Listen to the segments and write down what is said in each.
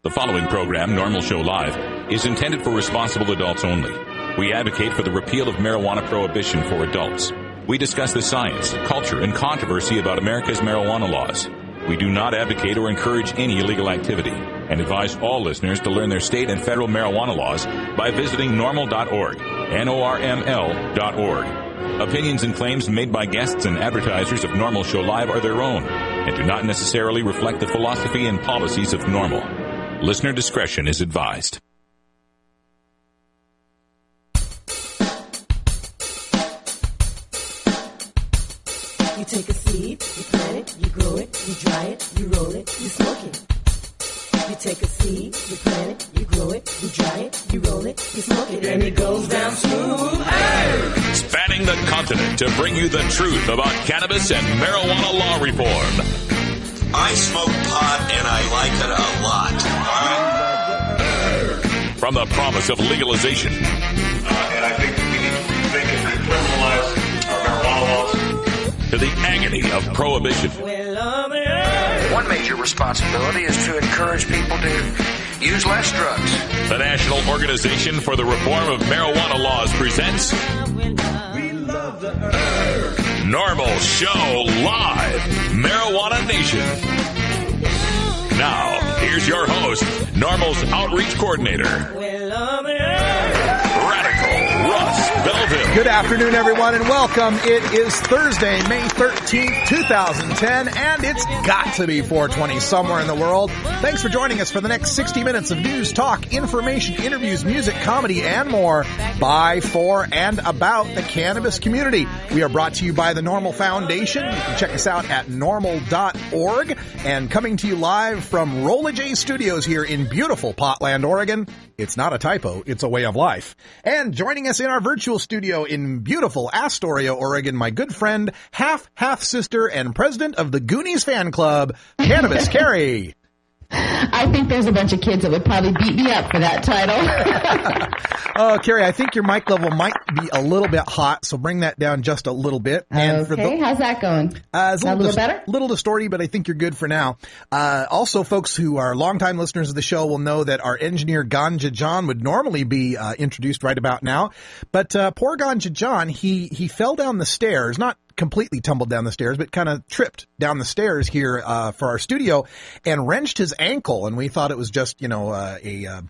The following program, NORML Show Live, is intended for responsible adults only. We advocate for the repeal of marijuana prohibition for adults. We discuss the science, culture, and controversy about America's marijuana laws. We do not advocate or encourage any illegal activity and advise all listeners to learn their state and federal marijuana laws by visiting norml.org, NORML.org. Opinions and claims made by guests and advertisers of NORML Show Live are their own and do not necessarily reflect the philosophy and policies of NORML. Listener discretion is advised. You take a seed, you plant it, you grow it, you dry it, you roll it, you smoke it. You take a seed, you plant it, you grow it, you dry it, you roll it, you smoke it, and it goes down smooth. Hey! Spanning the continent to bring you the truth about cannabis and marijuana law reform. I smoke pot and I like it a lot. From the promise of legalization. And I think we need to rethink and decriminalize our marijuana laws. To the agony of prohibition. One major responsibility is to encourage people to use less drugs. The National Organization for the Reform of Marijuana Laws presents NORML Show Live, Marijuana Nation. Now, here's your host, NORML's Outreach Coordinator, Radical Russ Belville. Good afternoon, everyone, and welcome. It is Thursday, May 13th, 2010, and it's got to be 420 somewhere in the world. Thanks for joining us for the next 60 minutes of news, talk, information, interviews, music, comedy, and more by, for, and about the cannabis community. We are brought to you by the NORML Foundation. You can check us out at norml.org, and coming to you live from Rolla J Studios here in beautiful Potland, Oregon. It's not a typo, it's a way of life. And joining us in our virtual studio in beautiful Astoria, Oregon, my good friend, half-sister, and president of the Goonies fan club, Cannabis Carrie. I think there's a bunch of kids that would probably beat me up for that title. Carrie, I think your mic level might be a little bit hot, so bring that down just a little bit. And okay, how's that going? It's a little better? A little distorty, but I think you're good for now. Also, folks who are longtime listeners of the show will know that our engineer Ganja John would normally be introduced right about now. But poor Ganja John, he fell down the stairs, not completely tumbled down the stairs, but kind of tripped down the stairs here for our studio and wrenched his ankle. And we thought it was just, a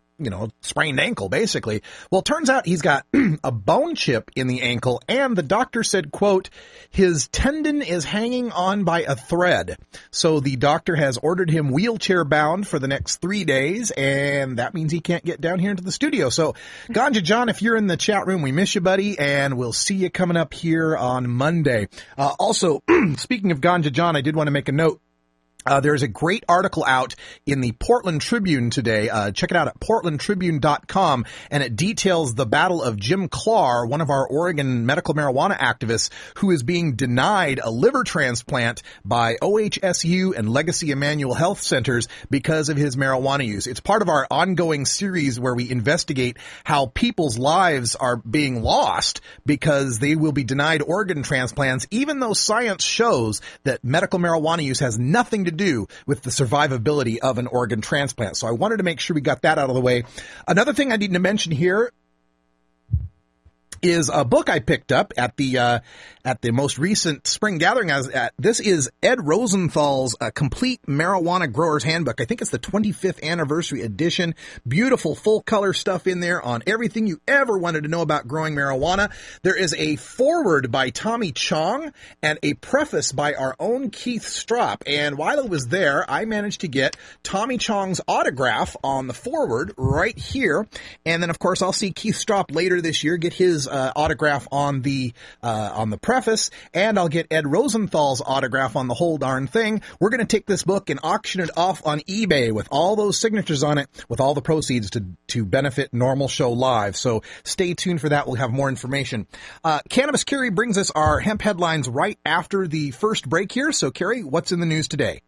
sprained ankle, basically. Well, it turns out he's got a bone chip in the ankle, and the doctor said, quote, his tendon is hanging on by a thread. So the doctor has ordered him wheelchair bound for the next 3 days, and that means he can't get down here into the studio. So, Ganja John, if you're in the chat room, we miss you, buddy, and we'll see you coming up here on Monday. Also, speaking of Ganja John, I did want to make a note. There's a great article out in the Portland Tribune today. Check it out at portlandtribune.com, and it details the battle of Jim Clark, one of our Oregon medical marijuana activists, who is being denied a liver transplant by OHSU and Legacy Emmanuel Health Centers because of his marijuana use. It's part of our ongoing series where we investigate how people's lives are being lost because they will be denied organ transplants, even though science shows that medical marijuana use has nothing to do with the survivability of an organ transplant. So I wanted to make sure we got that out of the way. Another thing I need to mention here is a book I picked up at the most recent spring gathering I was at. This is Ed Rosenthal's Complete Marijuana Grower's Handbook. I think it's the 25th anniversary edition. Beautiful full color stuff in there on everything you ever wanted to know about growing marijuana. There is a foreword by Tommy Chong and a preface by our own Keith Strop. And while I was there, I managed to get Tommy Chong's autograph on the foreword right here. And then, of course, I'll see Keith Strop later this year, get his autograph on the preface, and I'll get Ed Rosenthal's autograph on the whole darn thing. We're going to take this book and auction it off on eBay with all those signatures on it, with all the proceeds to benefit NORML Show Live. So stay tuned for that. We'll have more information. Cannabis Carrie brings us our hemp headlines right after the first break here. So, Carrie, what's in the news today?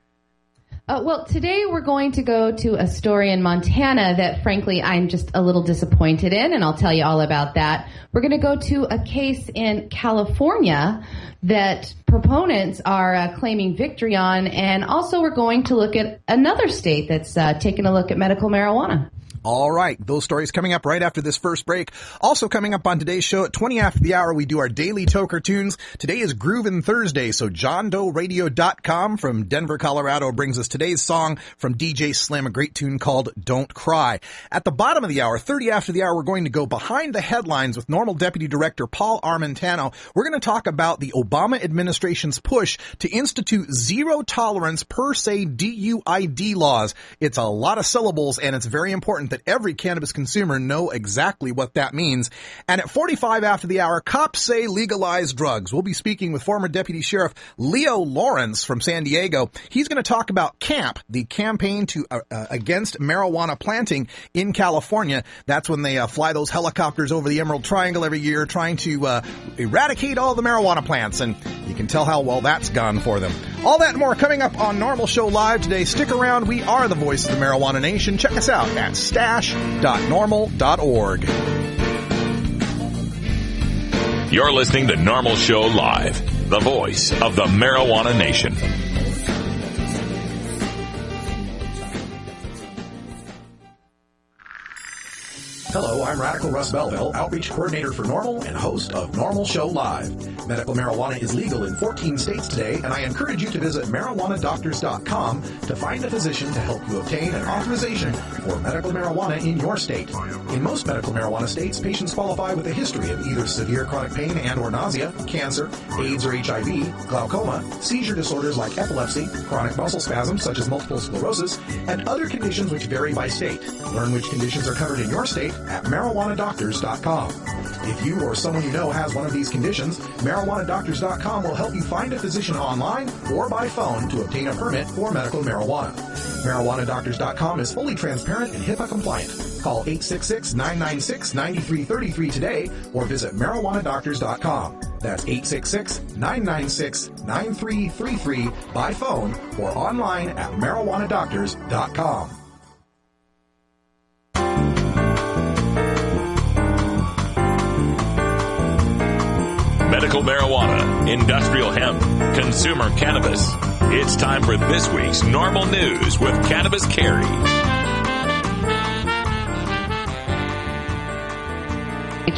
Well, today we're going to go to a story in Montana that, frankly, I'm just a little disappointed in, and I'll tell you all about that. We're going to go to a case in California that proponents are claiming victory on, and also we're going to look at another state that's taking a look at medical marijuana. All right. Those stories coming up right after this first break. Also coming up on today's show at 20 after the hour, we do our daily Toker Tunes. Today is Groovin' Thursday, so JohnDoeRadio.com from Denver, Colorado brings us today's song from DJ Slim, a great tune called Don't Cry. At the bottom of the hour, 30 after the hour, we're going to go behind the headlines with NORML Deputy Director Paul Armentano. We're going to talk about the Obama administration's push to institute zero tolerance per se DUID laws. It's a lot of syllables, and it's very important that every cannabis consumer know exactly what that means. And at 45 after the hour, cops say legalize drugs. We'll be speaking with former Deputy Sheriff Leo Lawrence from San Diego. He's going to talk about CAMP, the campaign to against marijuana planting in California. That's when they fly those helicopters over the Emerald Triangle every year trying to eradicate all the marijuana plants. And you can tell how well that's gone for them. All that and more coming up on NORML Show Live today. Stick around. We are the voice of the marijuana nation. Check us out at stash.normal.org. You're listening to NORML Show Live, the voice of the marijuana nation. Hello, I'm Radical Russ Belville, Outreach Coordinator for NORML and host of NORML Show Live. Medical marijuana is legal in 14 states today, and I encourage you to visit marijuanadoctors.com to find a physician to help you obtain an authorization for medical marijuana in your state. In most medical marijuana states, patients qualify with a history of either severe chronic pain and or nausea, cancer, AIDS or HIV, glaucoma, seizure disorders like epilepsy, chronic muscle spasms such as multiple sclerosis, and other conditions which vary by state. Learn which conditions are covered in your state at marijuanadoctors.com. If you or someone you know has one of these conditions, marijuanadoctors.com will help you find a physician online or by phone to obtain a permit for medical marijuana. Marijuanadoctors.com is fully transparent and HIPAA compliant. Call 866-996-9333 today or visit marijuanadoctors.com. That's 866-996-9333 by phone or online at marijuanadoctors.com. Medical marijuana, industrial hemp, consumer cannabis. It's time for this week's NORML News with Cannabis Carrie.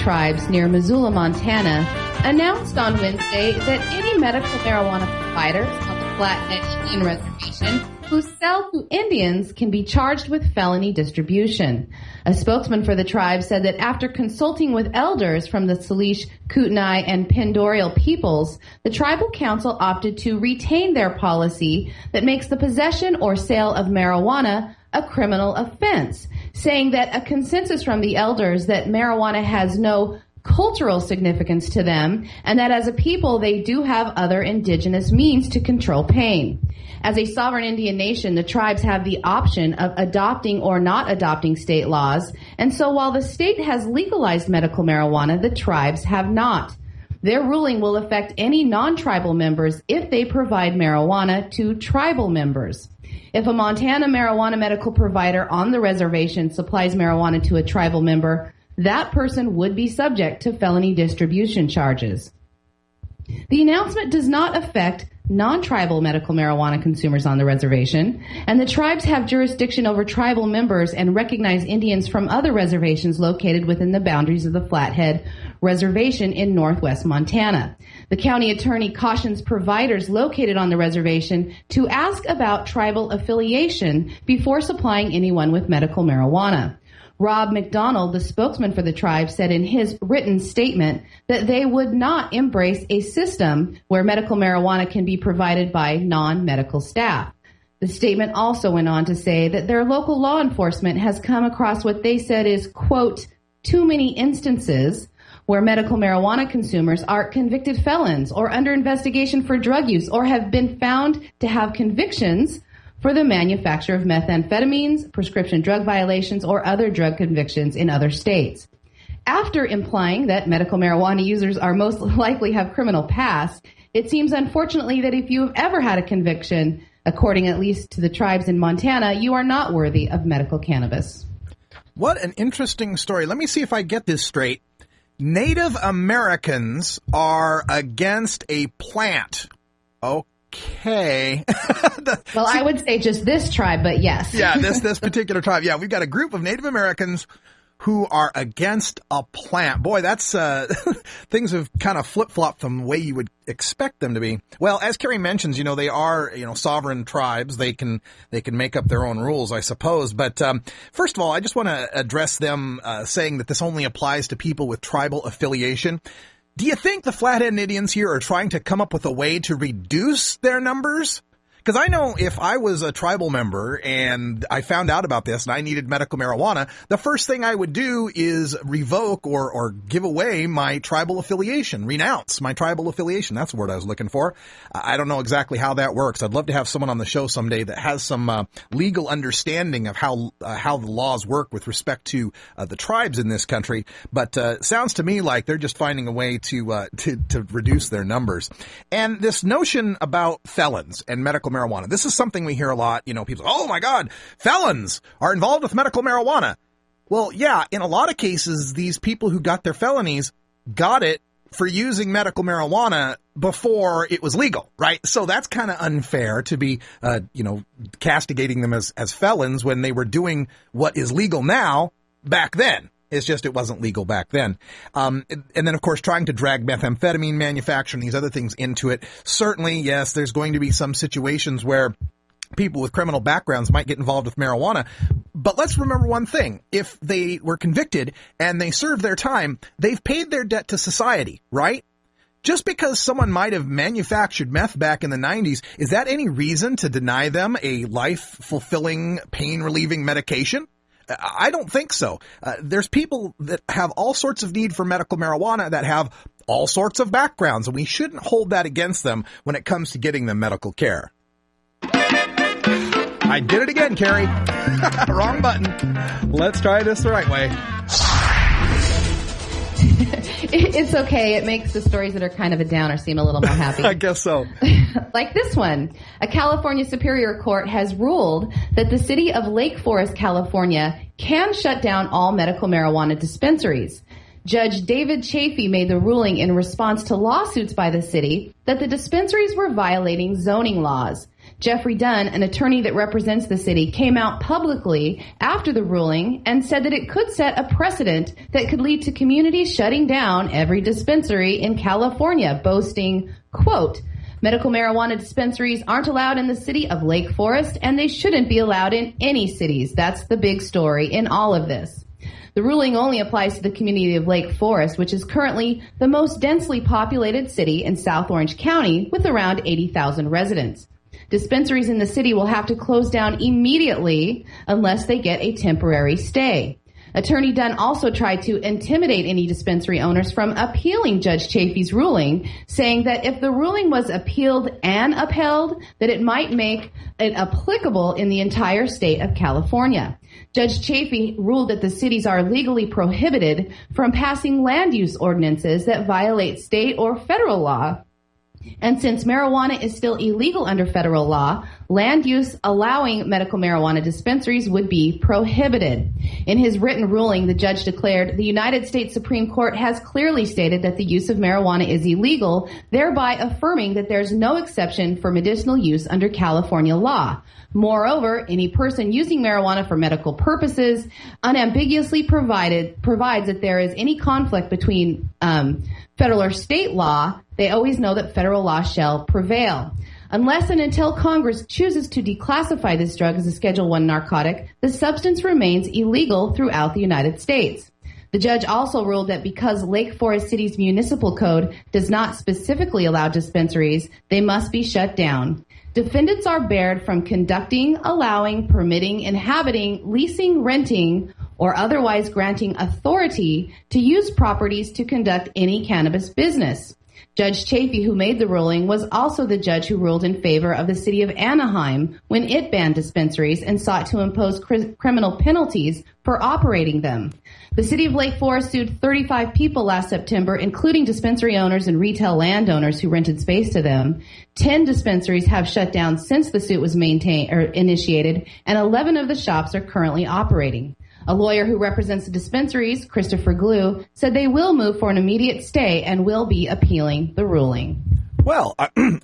Tribes near Missoula, Montana, announced on Wednesday that any medical marijuana providers on the Flathead Indian Reservation who sell to Indians can be charged with felony distribution. A spokesman for the tribe said that after consulting with elders from the Salish, Kootenai, and Pindorial peoples, the tribal council opted to retain their policy that makes the possession or sale of marijuana a criminal offense, saying that a consensus from the elders that marijuana has no cultural significance to them, and that as a people they do have other indigenous means to control pain. As a sovereign Indian nation, the tribes have the option of adopting or not adopting state laws, and so while the state has legalized medical marijuana, the tribes have not. Their ruling will affect any non-tribal members if they provide marijuana to tribal members. If a Montana marijuana medical provider on the reservation supplies marijuana to a tribal member, that person would be subject to felony distribution charges. The announcement does not affect non-tribal medical marijuana consumers on the reservation, and the tribes have jurisdiction over tribal members and recognize Indians from other reservations located within the boundaries of the Flathead Reservation in northwest Montana. The county attorney cautions providers located on the reservation to ask about tribal affiliation before supplying anyone with medical marijuana. Rob McDonald, the spokesman for the tribe, said in his written statement that they would not embrace a system where medical marijuana can be provided by non-medical staff. The statement also went on to say that their local law enforcement has come across what they said is, quote, too many instances where medical marijuana consumers are convicted felons or under investigation for drug use or have been found to have convictions for the manufacture of methamphetamines, prescription drug violations, or other drug convictions in other states. After implying that medical marijuana users are most likely have criminal past, it seems unfortunately that if you have ever had a conviction, According at least to the tribes in Montana, you are not worthy of medical cannabis. What an interesting story. Let me see if I get this straight. Native Americans are against a plant. Okay. Well, I would say just this tribe, but yes. Yeah, this particular tribe. Yeah, we've got a group of Native Americans who are against a plant. Boy, that's things have kind of flip-flopped from the way you would expect them to be. Well, as Carrie mentions, they are, sovereign tribes. They can make up their own rules, I suppose. But first of all, I just want to address them saying that this only applies to people with tribal affiliation. Do you think the Flathead Indians here are trying to come up with a way to reduce their numbers? Because I know if I was a tribal member and I found out about this and I needed medical marijuana, the first thing I would do is revoke or give away my tribal affiliation, renounce my tribal affiliation. That's the word I was looking for. I don't know exactly how that works. I'd love to have someone on the show someday that has some legal understanding of how the laws work with respect to the tribes in this country. But sounds to me like they're just finding a way to reduce their numbers. And this notion about felons and medical marijuana. This is something we hear a lot. People say, oh my God, felons are involved with medical marijuana. Well, yeah, in a lot of cases, these people who got their felonies got it for using medical marijuana before it was legal, right? So that's kind of unfair to be, castigating them as felons when they were doing what is legal now back then. It's just it wasn't legal back then. And then, of course, trying to drag methamphetamine manufacture and these other things into it. Certainly, yes, there's going to be some situations where people with criminal backgrounds might get involved with marijuana. But let's remember one thing. If they were convicted and they served their time, they've paid their debt to society, right? Just because someone might have manufactured meth back in the 90s, is that any reason to deny them a life-fulfilling, pain-relieving medication? I don't think so. There's people that have all sorts of need for medical marijuana that have all sorts of backgrounds, and we shouldn't hold that against them when it comes to getting them medical care. I did it again, Carrie. Wrong button. Let's try this the right way. It's okay. It makes the stories that are kind of a downer seem a little more happy. I guess so. Like this one. A California Superior Court has ruled that the city of Lake Forest, California, can shut down all medical marijuana dispensaries. Judge David Chafee made the ruling in response to lawsuits by the city that the dispensaries were violating zoning laws. Jeffrey Dunn, an attorney that represents the city, came out publicly after the ruling and said that it could set a precedent that could lead to communities shutting down every dispensary in California, boasting, quote, medical marijuana dispensaries aren't allowed in the city of Lake Forest, and they shouldn't be allowed in any cities. That's the big story in all of this. The ruling only applies to the community of Lake Forest, which is currently the most densely populated city in South Orange County with around 80,000 residents. Dispensaries in the city will have to close down immediately unless they get a temporary stay. Attorney Dunn also tried to intimidate any dispensary owners from appealing Judge Chafee's ruling, saying that if the ruling was appealed and upheld, that it might make it applicable in the entire state of California. Judge Chafee ruled that the cities are legally prohibited from passing land use ordinances that violate state or federal law. And since marijuana is still illegal under federal law, land use allowing medical marijuana dispensaries would be prohibited. In his written ruling, the judge declared the United States Supreme Court has clearly stated that the use of marijuana is illegal, thereby affirming that there's no exception for medicinal use under California law. Moreover, any person using marijuana for medical purposes unambiguously provides that there is any conflict between federal or state law, they always know that federal law shall prevail. Unless and until Congress chooses to declassify this drug as a Schedule I narcotic, the substance remains illegal throughout the United States. The judge also ruled that because Lake Forest City's municipal code does not specifically allow dispensaries, they must be shut down. Defendants are barred from conducting, allowing, permitting, inhabiting, leasing, renting, or otherwise granting authority to use properties to conduct any cannabis business. Judge Chafee, who made the ruling, was also the judge who ruled in favor of the city of Anaheim when it banned dispensaries and sought to impose criminal penalties for operating them. The city of Lake Forest sued 35 people last September, including dispensary owners and retail landowners who rented space to them. 10 dispensaries have shut down since the suit was initiated, and 11 of the shops are currently operating. A lawyer who represents the dispensaries, Christopher Glue, said they will move for an immediate stay and will be appealing the ruling. Well,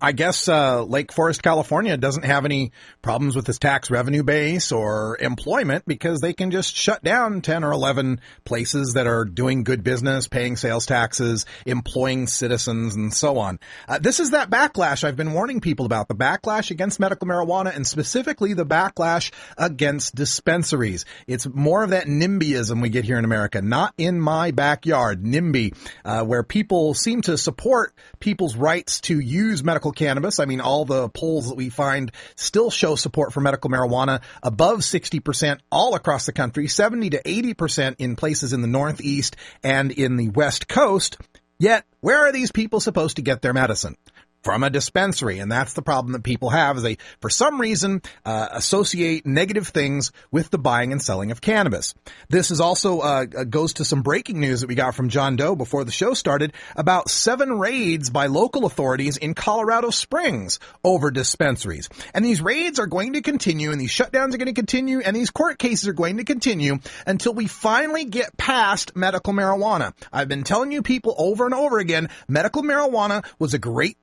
I guess Lake Forest, California doesn't have any problems with its tax revenue base or employment because they can just shut down 10 or 11 places that are doing good business, paying sales taxes, employing citizens, and so on. This is that backlash I've been warning people about, the backlash against medical marijuana and specifically the backlash against dispensaries. It's more of that NIMBYism we get here in America, not in my backyard, NIMBY, where people seem to support people's rights to use medical cannabis. I mean, all the polls that we find still show support for medical marijuana above 60% all across the country, 70 to 80% in places in the Northeast and in the West Coast. Yet, where are these people supposed to get their medicine? From a dispensary. And that's the problem that people have, is they, for some reason, associate negative things with the buying and selling of cannabis. This is also goes to some breaking news that we got from John Doe before the show started about 7 raids by local authorities in Colorado Springs over dispensaries. And these raids are going to continue, and these shutdowns are going to continue, and these court cases are going to continue until we finally get past medical marijuana. I've been telling you people over and over again, medical marijuana was a great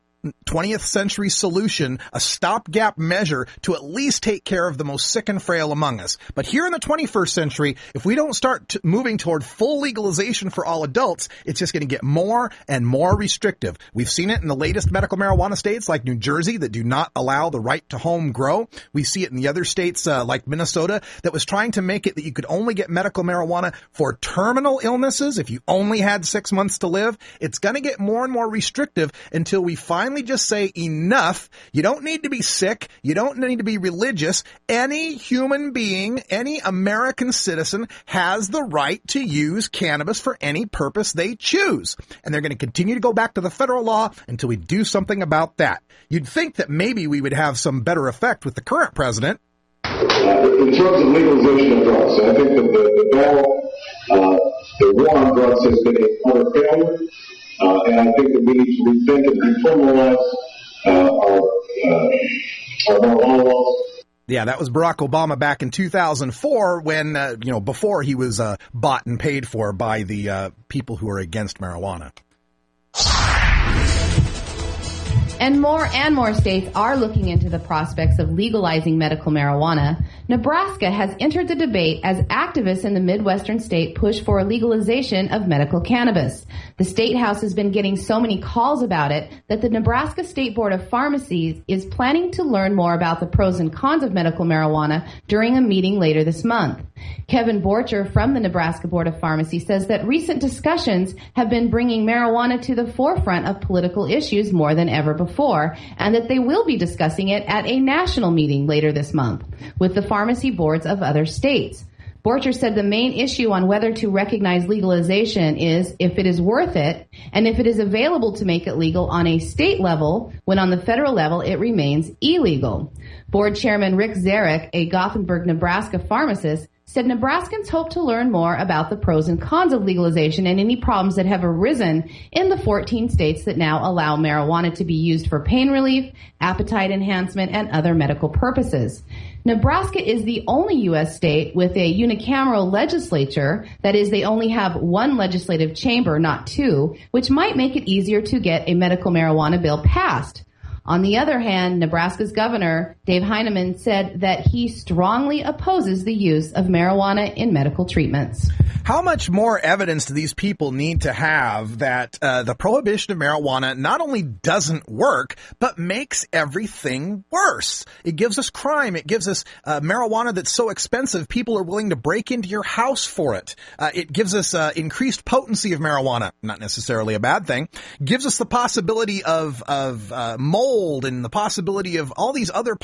20th century solution, a stopgap measure to at least take care of the most sick and frail among us. But here in the 21st century, if we don't start moving toward full legalization for all adults, it's just going to get more and more restrictive. We've seen it in the latest medical marijuana states like New Jersey that do not allow the right to home grow. We see it in the other states like Minnesota that was trying to make it that you could only get medical marijuana for terminal illnesses if you only had 6 months to live. It's going to get more and more restrictive until we finally just say enough. You don't need to be sick. You don't need to be religious. Any human being, any American citizen has the right to use cannabis for any purpose they choose. And they're going to continue to go back to the federal law until we do something about that. You'd think that maybe we would have some better effect with the current president. In terms of legalization of drugs, I think that the battle, the war on drugs has been a utter failure. And I think that we need to rethink and decriminalize our marijuana laws. Yeah, that was Barack Obama back in 2004 when, before he was bought and paid for by the people who are against marijuana. And more states are looking into the prospects of legalizing medical marijuana. Nebraska has entered the debate as activists in the Midwestern state push for a legalization of medical cannabis. The state house has been getting so many calls about it that the Nebraska State Board of Pharmacy is planning to learn more about the pros and cons of medical marijuana during a meeting later this month. Kevin Borcher from the Nebraska Board of Pharmacy says that recent discussions have been bringing marijuana to the forefront of political issues more than ever before, and that they will be discussing it at a national meeting later this month with the pharmacy boards of other states. Borcher said the main issue on whether to recognize legalization is if it is worth it and if it is available to make it legal on a state level when on the federal level it remains illegal. Board Chairman Rick Zarek, a Gothenburg, Nebraska pharmacist, said Nebraskans hope to learn more about the pros and cons of legalization and any problems that have arisen in the 14 states that now allow marijuana to be used for pain relief, appetite enhancement, and other medical purposes. Nebraska is the only U.S. state with a unicameral legislature. That is, they only have one legislative chamber, not two, which might make it easier to get a medical marijuana bill passed. On the other hand, Nebraska's governor, Dave Heineman, said that he strongly opposes the use of marijuana in medical treatments. How much more evidence do these people need to have that the prohibition of marijuana not only doesn't work, but makes everything worse? It gives us crime. It gives us marijuana that's so expensive, people are willing to break into your house for it. It gives us increased potency of marijuana, not necessarily a bad thing. Gives us the possibility of mold and the possibility of all these other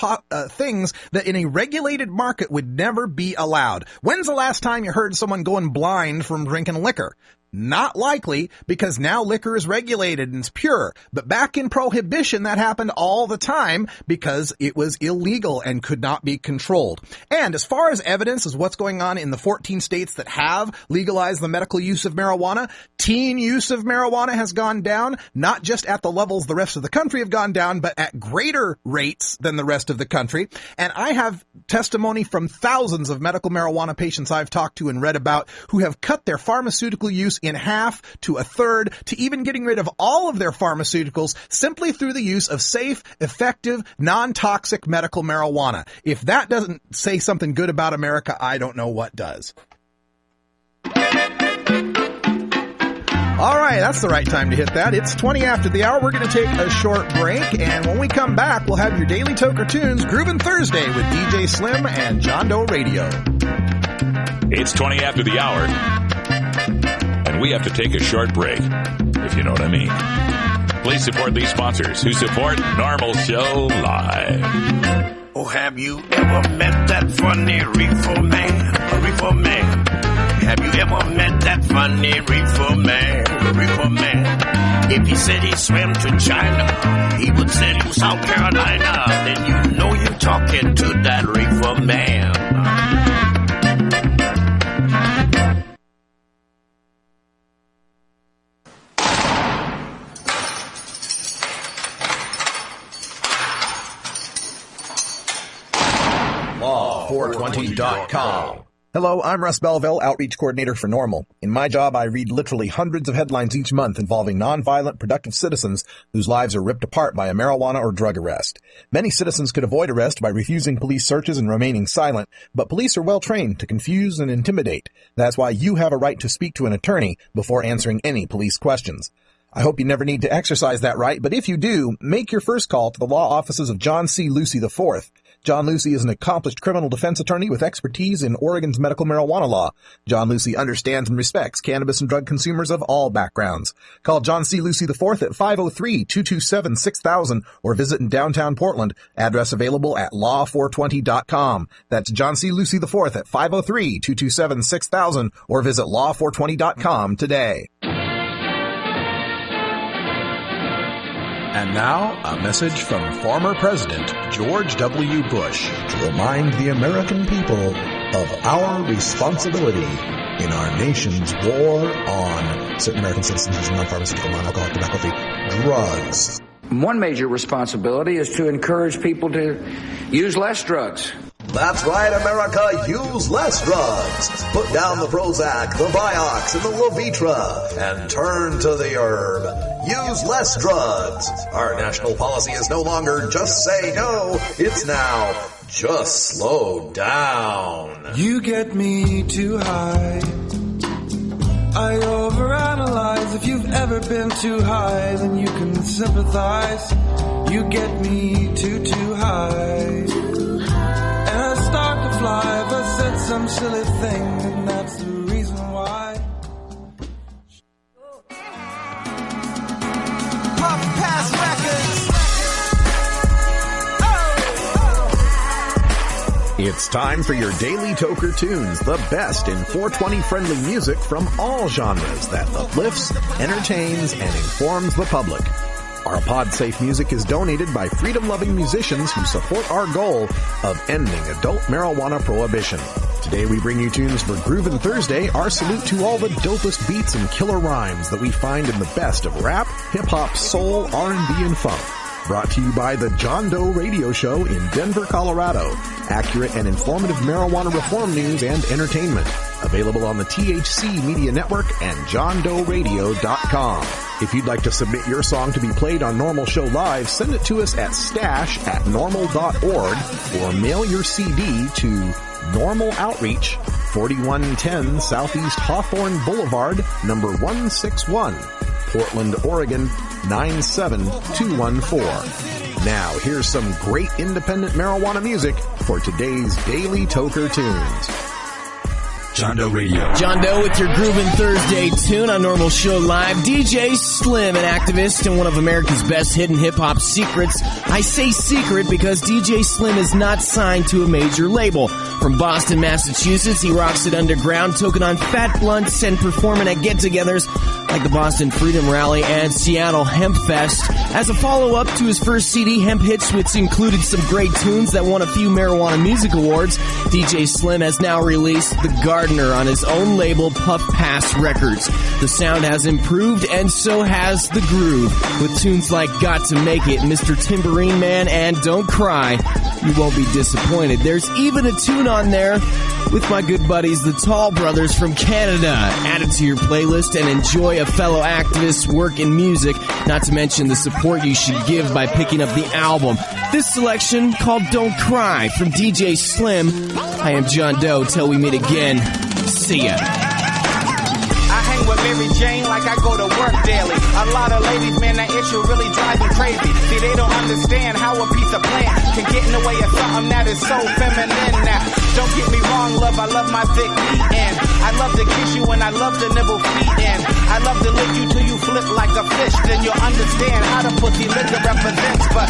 things that in a regulated market would never be allowed. When's the last time you heard someone going blind from drinking liquor? Not likely, because now liquor is regulated and it's pure. But back in Prohibition, that happened all the time because it was illegal and could not be controlled. And as far as evidence as what's going on in the 14 states that have legalized the medical use of marijuana, teen use of marijuana has gone down, not just at the levels the rest of the country have gone down, but at greater rates than the rest of the country. And I have testimony from thousands of medical marijuana patients I've talked to and read about who have cut their pharmaceutical use in half to a third to even getting rid of all of their pharmaceuticals simply through the use of safe, effective, non-toxic medical marijuana. If that doesn't say something good about America, I don't know what does. All right, that's the right time to hit that. It's 20 after the hour. We're going to take a short break, and when we come back, we'll have your Daily Toker Tunes Groovin' Thursday with DJ Slim and John Doe Radio. It's 20 after the hour, and we have to take a short break, if you know what I mean. Please support these sponsors who support NORML Show Live. Oh, have you ever met that funny reefer man? A reefer man. Have you ever met that funny reefer man? A reefer man. If he said he swam to China, he would say to South Carolina. Then you know you're talking to that reefer man. Law420.com. Hello, I'm Russ Belville, Outreach Coordinator for NORML. In my job, I read literally hundreds of headlines each month involving nonviolent, productive citizens whose lives are ripped apart by a marijuana or drug arrest. Many citizens could avoid arrest by refusing police searches and remaining silent, but police are well trained to confuse and intimidate. That's why you have a right to speak to an attorney before answering any police questions. I hope you never need to exercise that right, but if you do, make your first call to the law offices of John C. Lucy IV. John Lucy is an accomplished criminal defense attorney with expertise in Oregon's medical marijuana law. John Lucy understands and respects cannabis and drug consumers of all backgrounds. Call John C. Lucy IV at 503-227-6000 or visit in downtown Portland. Address available at law420.com. That's John C. Lucy IV at 503-227-6000 or visit law420.com today. And now, a message from former President George W. Bush to remind the American people of our responsibility in our nation's war on certain American citizens using non-pharmaceutical, non-alcoholic, tobacco-free drugs. One major responsibility is to encourage people to use less drugs. That's right, America, use less drugs. Put down the Prozac, the Vioxx, and the Levitra, and turn to the herb. Use less drugs. Our national policy is no longer just say no, it's now just slow down. You get me too high. I overanalyze. If you've ever been too high, then you can sympathize. You get me too high. And I start to fly if I said some silly thing, and that's the reason why. Pop Pass Records. It's time for your Daily Toker Tunes, the best in 420-friendly music from all genres that uplifts, entertains, and informs the public. Our pod-safe music is donated by freedom-loving musicians who support our goal of ending adult marijuana prohibition. Today we bring you tunes for Groovin' Thursday, our salute to all the dopest beats and killer rhymes that we find in the best of rap, hip-hop, soul, R&B, and funk. Brought to you by the John Doe Radio Show in Denver, Colorado. Accurate and informative marijuana reform news and entertainment. Available on the THC Media Network and JohnDoeRadio.com. If you'd like to submit your song to be played on NORML Show Live, send it to us at stash@norml.org or mail your CD to NORML Outreach, 4110 Southeast Hawthorne Boulevard, number 161, Portland, Oregon, 97214. Now, here's some great independent marijuana music for today's Daily Toker Tunes. John Doe Radio. John Doe with your Groovin' Thursday tune on Normal Show Live. DJ Slim, an activist and one of America's best hidden hip-hop secrets. I say secret because DJ Slim is not signed to a major label. From Boston, Massachusetts, he rocks it underground, toking on fat blunts and performing at get-togethers like the Boston Freedom Rally and Seattle Hemp Fest. As a follow-up to his first CD, Hemp Hits, which included some great tunes that won a few Marijuana Music Awards, DJ Slim has now released The Gardener on his own label, Puff Pass Records. The sound has improved, and so has the groove, with tunes like Got to Make It, Mr. Tambourine Man, and Don't Cry. You won't be disappointed. There's even a tune on there with my good buddies, the Tall Brothers from Canada. Add it to your playlist and enjoy a fellow activist's work in music, not to mention the support you should give by picking up the album. This selection, called Don't Cry, from DJ Slim. I am John Doe. Till we meet again. See ya. I hang with Mary Jane like I go to work daily. A lot of ladies, man, that issue really drives them crazy. See, they don't understand how a piece of plant can get in the way of something that is so feminine now. Don't get me wrong, love, I love my thick meat, and I love to kiss you and I love to nibble feet, and I love to lick you till you flip like a fish. Then you'll understand how the pussy liquor represents. But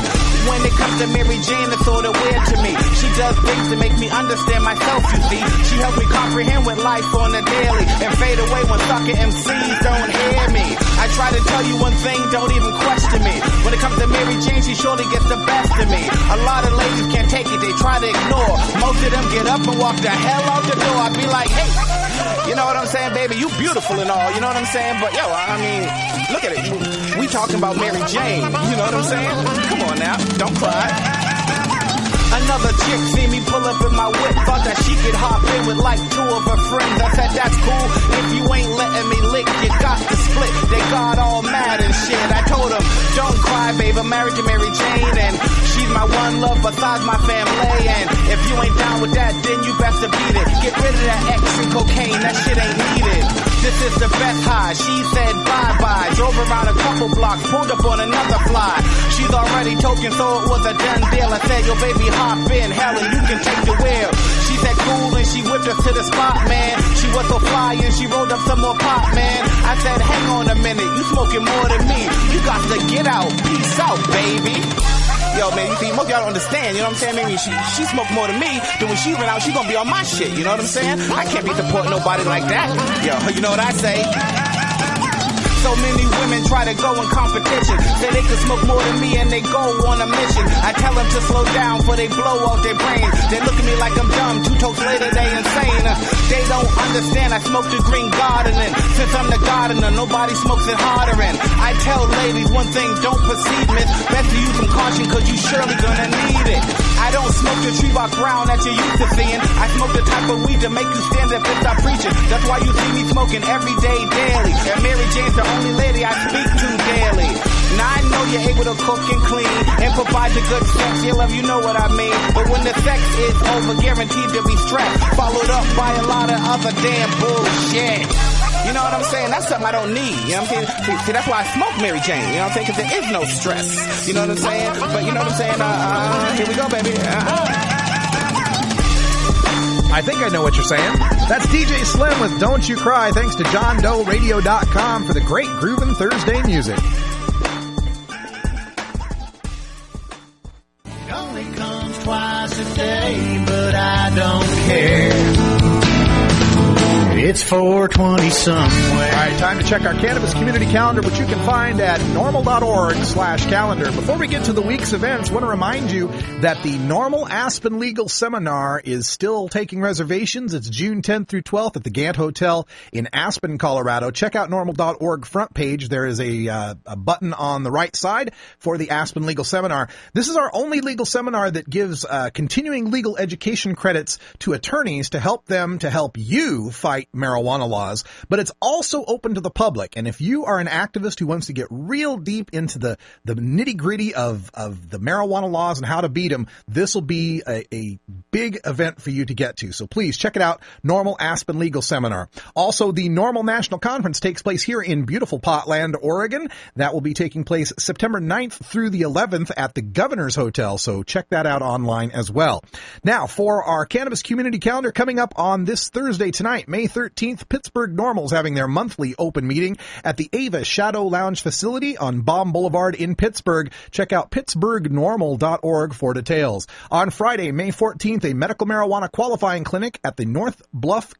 when it comes to Mary Jane, it's sort of weird to me. She does things to make me understand myself, you see. She helps me comprehend with life on the daily and fade away when sucker MCs don't hear me. I try to tell you one thing, don't even question me. When it comes to Mary Jane, she surely gets the best of me. A lot of ladies can't take it, they try to ignore. Most of them get up and walk the hell out the door. I be like, hey, you know what I'm saying, baby? You beautiful and all, you know what I'm saying? But yo, I mean, look at it. We talking about Mary Jane, you know what I'm saying? Come on now, don't cry. Another chick see me pull up in my whip, thought that she could hop in with like two of her friends. I said, that's cool, if you ain't letting me lick, you got to split. They got all mad and shit. I told them, don't cry, babe, I'm married to Mary Jane, and she's my one love besides my family. And if you ain't down with that, then you best to beat it. Get rid of that X and cocaine, that shit ain't needed. This is the best high, she said bye-bye. Drove around a couple blocks, pulled up on another fly. She's already token, so it was a done deal. I said, yo baby, hop in, hell, and you can take the wheel. She said cool, and she whipped us to the spot, man. She was so fly, and she rolled up some more pop, man. I said, hang on a minute, you smoking more than me. You got to get out, peace out, baby. Yo, man, you see, most y'all don't understand, you know what I'm saying? Maybe she smoked more than me, then when she run out, she gonna be on my shit, you know what I'm saying? I can't be supporting nobody like that. Yo, you know what I say? So many women try to go in competition, say they can smoke more than me and they go on a mission. I tell them to slow down before they blow off their brains. They look at me like I'm dumb, 2 toes later they insane. They don't understand I smoke the green gardening. Since I'm the gardener, nobody smokes it harder. And I tell ladies one thing, don't perceive miss. Best to use some caution cause you surely gonna need it. I don't smoke the tree rock brown that you're used to seeing. I smoke the type of weed to make you stand up and stop preaching. That's why you see me smoking every day, daily. And Mary Jane's the only lady I speak to daily. Now I know you're able to cook and clean and provide the good sex. You love, you know what I mean. But when the sex is over, guaranteed to be stressed, followed up by a lot of other damn bullshit. You know what I'm saying? That's something I don't need. You know what I'm saying? See, that's why I smoke Mary Jane. You know what I'm saying? Because there is no stress. You know what I'm saying? But you know what I'm saying? Here we go, baby. I think I know what you're saying. That's DJ Slim with Don't You Cry. Thanks to JohnDoeRadio.com for the great Groovin' Thursday music. It only comes twice a day, but I don't care. It's 420 somewhere. All right, time to check our cannabis community calendar, which you can find at normal.org/calendar. Before we get to the week's events, I want to remind you that the NORML Aspen Legal Seminar is still taking reservations. It's June 10th through 12th at the Gant Hotel in Aspen, Colorado. Check out normal.org front page. There is a button on the right side for the Aspen Legal Seminar. This is our only legal seminar that gives continuing legal education credits to attorneys to help them to help you fight marijuana laws, but it's also open to the public. And if you are an activist who wants to get real deep into the nitty-gritty of the marijuana laws and how to beat them, this will be a big event for you to get to. So please check it out, NORML Aspen Legal Seminar. Also, the NORML National Conference takes place here in beautiful Portland, Oregon. That will be taking place September 9th through the 11th at the Governor's Hotel, so check that out online as well. Now, for our Cannabis Community Calendar coming up on this Thursday tonight, May 13th, Pittsburgh NORML is having their monthly open meeting at the Ava Shadow Lounge facility on Baum Boulevard in Pittsburgh. Check out pittsburghnormal.org for details. On Friday, May 14th, a medical marijuana qualifying clinic at the North Bluff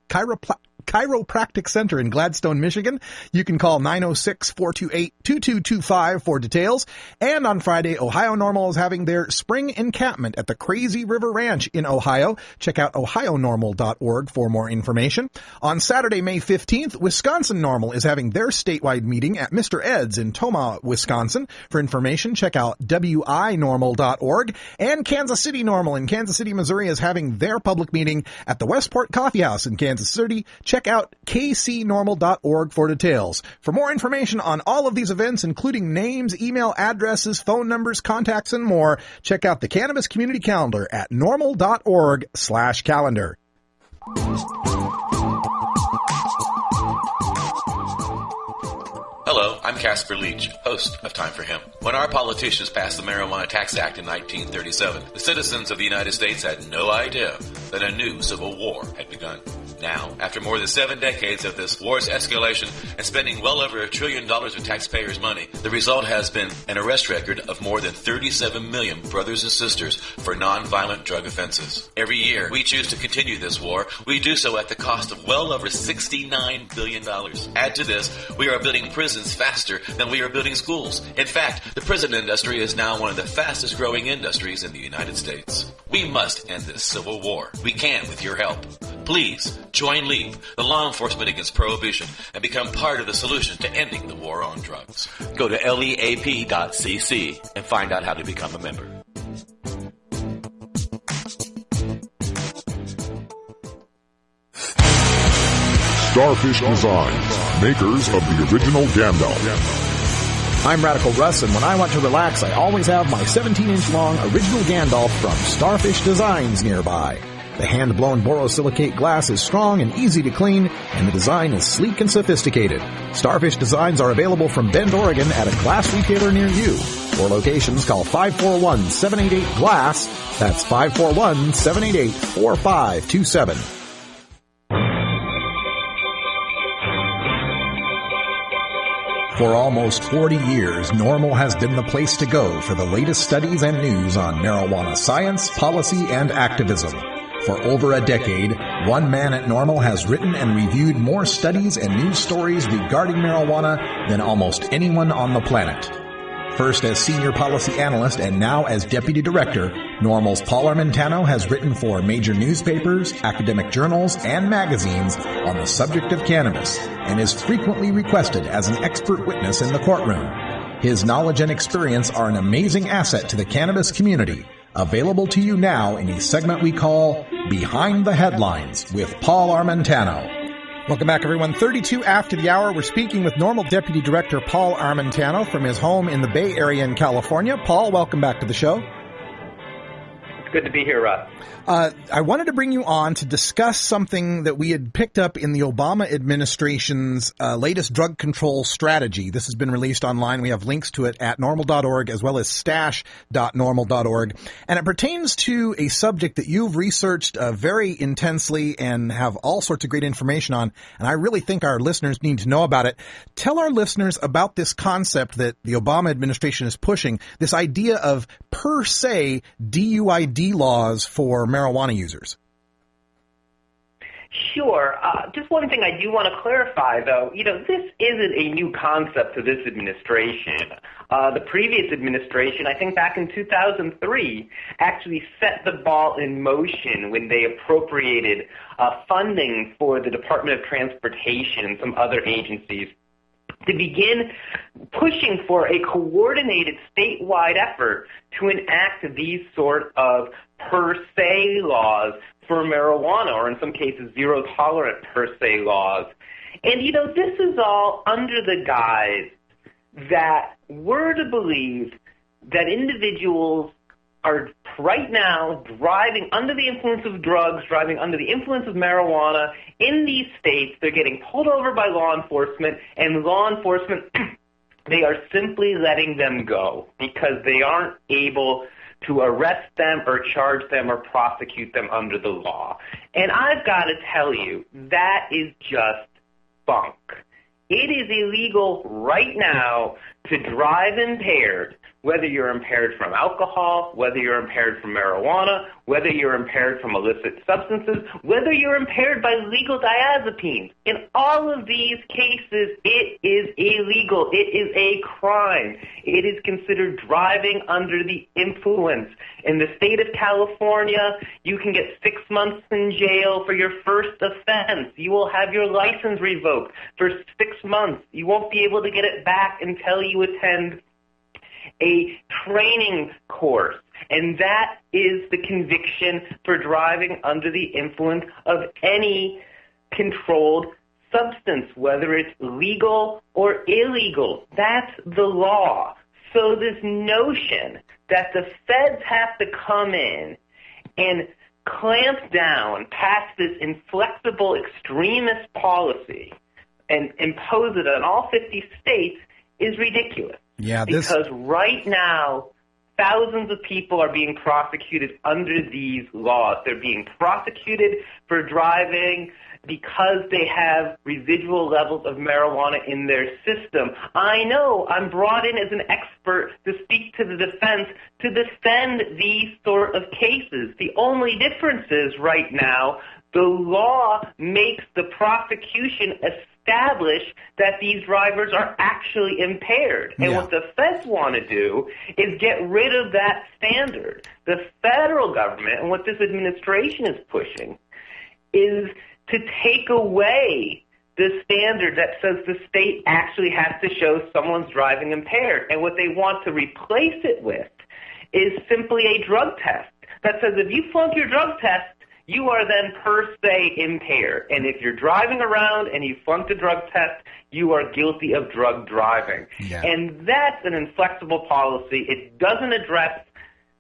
Chiropractic Center in Gladstone, Michigan. You can call 906-428-2225 for details. And on Friday, Ohio NORML is having their spring encampment at the Crazy River Ranch in Ohio. Check out ohionormal.org for more information. On Saturday, May 15th, Wisconsin NORML is having their statewide meeting at Mr. Ed's in Tomah, Wisconsin. For information, check out winormal.org. And Kansas City NORML in Kansas City, Missouri is having their public meeting at the Westport Coffee House in Kansas City. Check out kcnormal.org for details. For more information on all of these events, including names, email addresses, phone numbers, contacts, and more, check out the Cannabis Community Calendar at normal.org/calendar. Hello, I'm Casper Leach, host of Time for Him. When our politicians passed the Marijuana Tax Act in 1937, the citizens of the United States had no idea that a new civil war had begun. Now, after more than 7 decades of this war's escalation and spending well over $1 trillion of taxpayers' money, the result has been an arrest record of more than 37 million brothers and sisters for nonviolent drug offenses. Every year, we choose to continue this war. We do so at the cost of well over $69 billion. Add to this, we are building prisons faster than we are building schools. In fact, the prison industry is now one of the fastest growing industries in the United States. We must end this civil war. We can with your help. Please join LEAP, the law enforcement against prohibition, and become part of the solution to ending the war on drugs. Go to leap.cc and find out how to become a member. Starfish Designs, makers of the original Gandalf. I'm Radical Russ, and when I want to relax, I always have my 17-inch long original Gandalf from Starfish Designs nearby. The hand-blown borosilicate glass is strong and easy to clean, and the design is sleek and sophisticated. Starfish Designs are available from Bend, Oregon at a glass retailer near you. For locations, call 541-788-GLASS. That's 541-788-4527. For almost 40 years, NORML has been the place to go for the latest studies and news on marijuana science, policy, and activism. For over a decade, one man at NORML has written and reviewed more studies and news stories regarding marijuana than almost anyone on the planet. First as senior policy analyst and now as deputy director, NORML's Paul Armentano has written for major newspapers, academic journals, and magazines on the subject of cannabis and is frequently requested as an expert witness in the courtroom. His knowledge and experience are an amazing asset to the cannabis community. Available to you now in a segment we call Behind the Headlines with Paul Armentano. Welcome back, everyone. 32 after the hour. We're speaking with NORML Deputy Director Paul Armentano from his home in the Bay Area in California. Paul, welcome back to the show. It's good to be here, Russ. I wanted to bring you on to discuss something that we had picked up in the Obama administration's latest drug control strategy. This has been released online. We have links to it at normal.org as well as stash.normal.org. And it pertains to a subject that you've researched very intensely and have all sorts of great information on. And I really think our listeners need to know about it. Tell our listeners about this concept that the Obama administration is pushing, this idea of per se DUID laws for marijuana users. Sure. Just one thing I do want to clarify, though. This isn't a new concept to this administration. The previous administration, I think back in 2003, actually set the ball in motion when they appropriated funding for the Department of Transportation and some other agencies to begin pushing for a coordinated statewide effort to enact these sort of per se laws for marijuana, or in some cases zero-tolerant per se laws. And, this is all under the guise that we're to believe that individuals are right now driving under the influence of drugs, driving under the influence of marijuana in these states. They're getting pulled over by law enforcement, and law enforcement, they are simply letting them go because they aren't able to arrest them or charge them or prosecute them under the law. And I've got to tell you, that is just bunk. It is illegal right now to drive impaired, whether you're impaired from alcohol, whether you're impaired from marijuana, whether you're impaired from illicit substances, whether you're impaired by legal diazepines. In all of these cases, it is illegal. It is a crime. It is considered driving under the influence. In the state of California, you can get 6 months in jail for your first offense. You will have your license revoked for 6 months. You won't be able to get it back until you attend a training course, and that is the conviction for driving under the influence of any controlled substance, whether it's legal or illegal. That's the law. So this notion that the feds have to come in and clamp down past this inflexible extremist policy and impose it on all 50 states is ridiculous. Yeah, because right now, thousands of people are being prosecuted under these laws. They're being prosecuted for driving because they have residual levels of marijuana in their system. I know I'm brought in as an expert to speak to the defense to defend these sort of cases. The only difference is right now the law makes the prosecution establish that these drivers are actually impaired. And what the feds want to do is get rid of that standard. The federal government, and what this administration is pushing, is to take away the standard that says the state actually has to show someone's driving impaired. And what they want to replace it with is simply a drug test that says if you flunk your drug test, you are then per se impaired. And if you're driving around and you flunked a drug test, you are guilty of drug driving. Yeah. And that's an inflexible policy. It doesn't address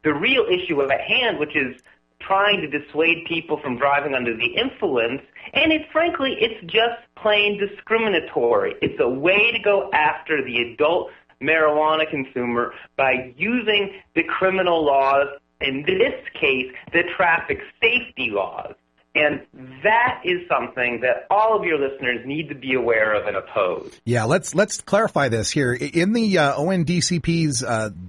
the real issue at hand, which is trying to dissuade people from driving under the influence. And frankly, it's just plain discriminatory. It's a way to go after the adult marijuana consumer by using the criminal laws, in this case, the traffic safety laws. And that is something that all of your listeners need to be aware of and oppose. Yeah, let's clarify this here. In the ONDCP's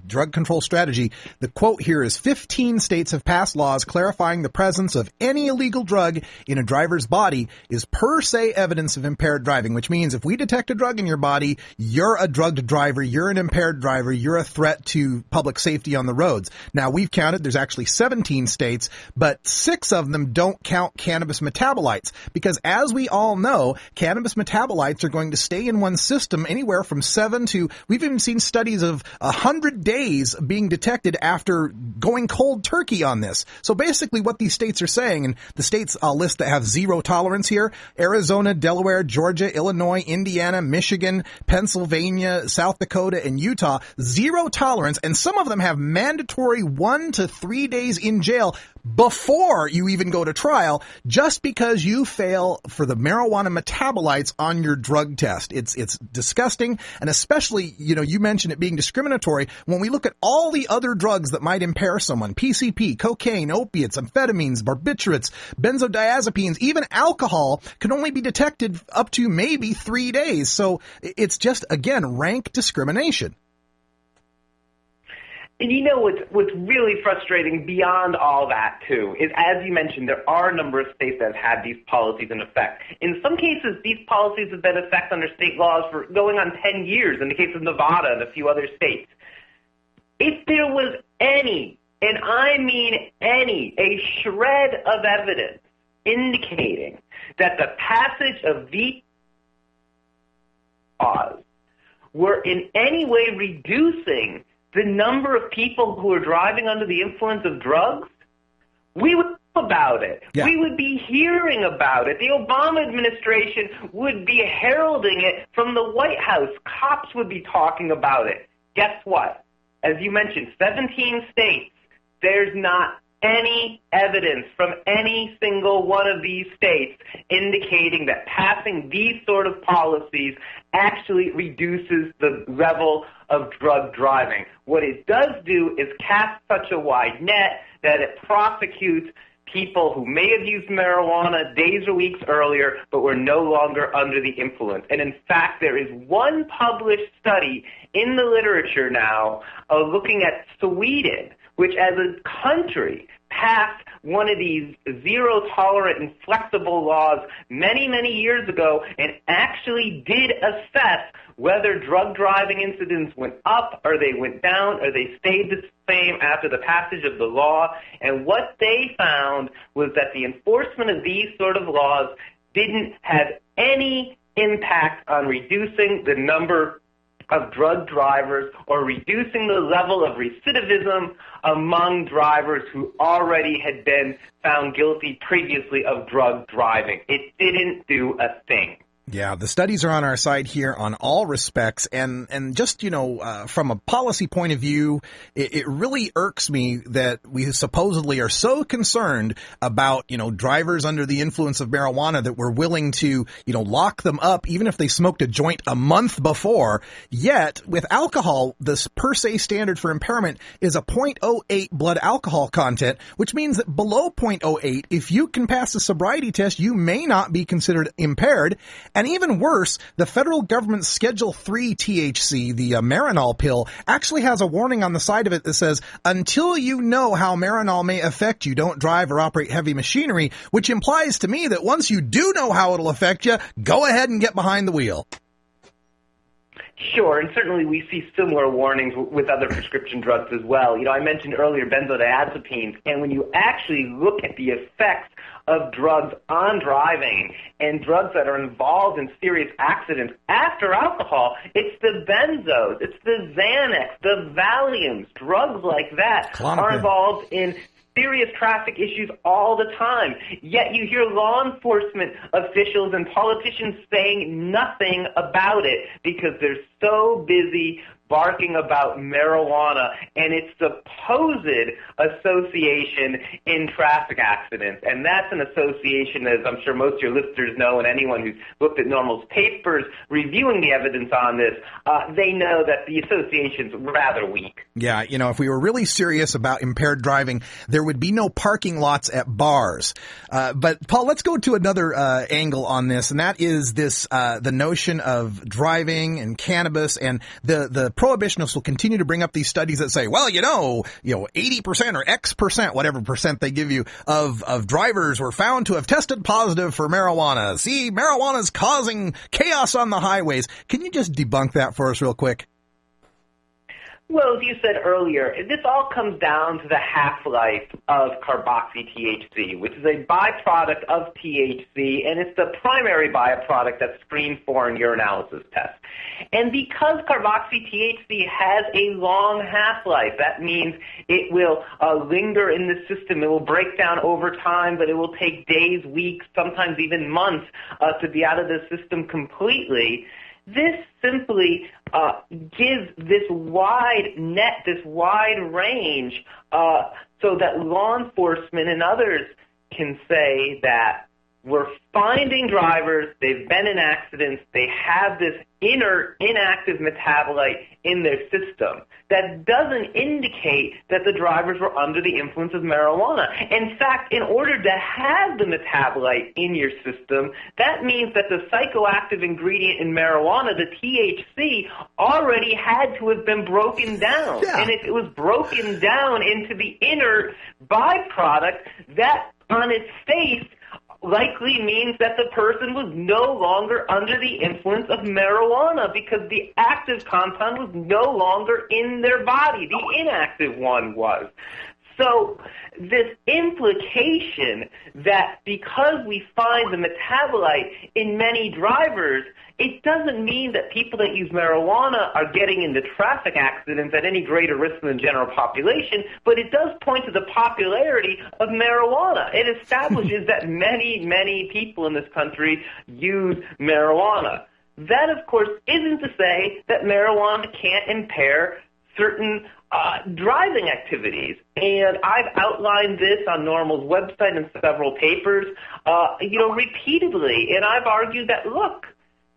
drug control strategy, the quote here is 15 states have passed laws clarifying the presence of any illegal drug in a driver's body is per se evidence of impaired driving, which means if we detect a drug in your body, you're a drugged driver, you're an impaired driver, you're a threat to public safety on the roads. Now, we've counted, there's actually 17 states, but 6 of them don't count cannabis metabolites, because as we all know, cannabis metabolites are going to stay in one's system anywhere from 7 to, we've even seen studies of 100 days being detected after going cold turkey on this. So basically what these states are saying, and the states I'll list that have zero tolerance here, Arizona, Delaware, Georgia, Illinois, Indiana, Michigan, Pennsylvania, South Dakota, and Utah, zero tolerance, and some of them have mandatory 1 to 3 days in jail before you even go to trial, just because you fail for the marijuana metabolites on your drug test. It's disgusting, and especially, you mentioned it being discriminatory. When we look at all the other drugs that might impair someone, PCP, cocaine, opiates, amphetamines, barbiturates, benzodiazepines, even alcohol can only be detected up to maybe 3 days. So it's just, again, rank discrimination. And what's really frustrating beyond all that, too, is, as you mentioned, there are a number of states that have had these policies in effect. In some cases, these policies have been in effect under state laws for going on 10 years, in the case of Nevada and a few other states. If there was any, and I mean any, a shred of evidence indicating that the passage of these laws were in any way reducing the number of people who are driving under the influence of drugs, we would know about it. Yeah. We would be hearing about it. The Obama administration would be heralding it from the White House. Cops would be talking about it. Guess what? As you mentioned, 17 states, there's not any evidence from any single one of these states indicating that passing these sort of policies actually reduces the level of drug driving. What it does do is cast such a wide net that it prosecutes people who may have used marijuana days or weeks earlier but were no longer under the influence. And in fact, there is one published study in the literature now looking at Sweden, which as a country passed one of these zero-tolerant and flexible laws many, many years ago and actually did assess whether drug driving incidents went up or they went down or they stayed the same after the passage of the law. And what they found was that the enforcement of these sort of laws didn't have any impact on reducing the number of drug drivers or reducing the level of recidivism among drivers who already had been found guilty previously of drug driving. It didn't do a thing. Yeah, the studies are on our side here on all respects, and just, from a policy point of view, it really irks me that we supposedly are so concerned about, drivers under the influence of marijuana that we're willing to, lock them up even if they smoked a joint a month before. Yet, with alcohol, this per se standard for impairment is a 0.08 blood alcohol content, which means that below 0.08, if you can pass a sobriety test, you may not be considered impaired. And even worse, the federal government's Schedule 3 THC, the Marinol pill, actually has a warning on the side of it that says, until you know how Marinol may affect you, don't drive or operate heavy machinery, which implies to me that once you do know how it'll affect you, go ahead and get behind the wheel. Sure, and certainly we see similar warnings with other prescription drugs as well. I mentioned earlier benzodiazepines, and when you actually look at the effects of drugs on driving and drugs that are involved in serious accidents after alcohol, it's the benzos, it's the Xanax, the Valiums, drugs like that are involved in serious traffic issues all the time. Yet you hear law enforcement officials and politicians saying nothing about it because they're so busy barking about marijuana and its supposed association in traffic accidents. And that's an association, as I'm sure most of your listeners know, and anyone who's looked at NORML's papers reviewing the evidence on this, they know that the association's rather weak. Yeah, if we were really serious about impaired driving, there would be no parking lots at bars. But Paul, let's go to another angle on this, and that is this the notion of driving and cannabis, and the prohibitionists will continue to bring up these studies that say, well, 80% or X percent, whatever percent they give you, of drivers were found to have tested positive for marijuana. See, marijuana is causing chaos on the highways. Can you just debunk that for us real quick? Well, as you said earlier, this all comes down to the half-life of carboxy-THC, which is a byproduct of THC, and it's the primary byproduct that's screened for in urinalysis tests. And because carboxy-THC has a long half-life, that means it will linger in the system. It will break down over time, but it will take days, weeks, sometimes even months to be out of the system completely. This simply gives this wide net, this wide range, so that law enforcement and others can say that we're finding drivers, they've been in accidents, they have this inert, inactive metabolite in their system. That doesn't indicate that the drivers were under the influence of marijuana. In fact, in order to have the metabolite in your system, that means that the psychoactive ingredient in marijuana, the THC, already had to have been broken down. Yeah. And if it was broken down into the inert byproduct, that on its face likely means that the person was no longer under the influence of marijuana because the active compound was no longer in their body. The inactive one was. So this implication that because we find the metabolite in many drivers, it doesn't mean that people that use marijuana are getting into traffic accidents at any greater risk than the general population, but it does point to the popularity of marijuana. It establishes that many, many people in this country use marijuana. That, of course, isn't to say that marijuana can't impair certain driving activities. And I've outlined this on NORML's website in several papers, repeatedly. And I've argued that, look,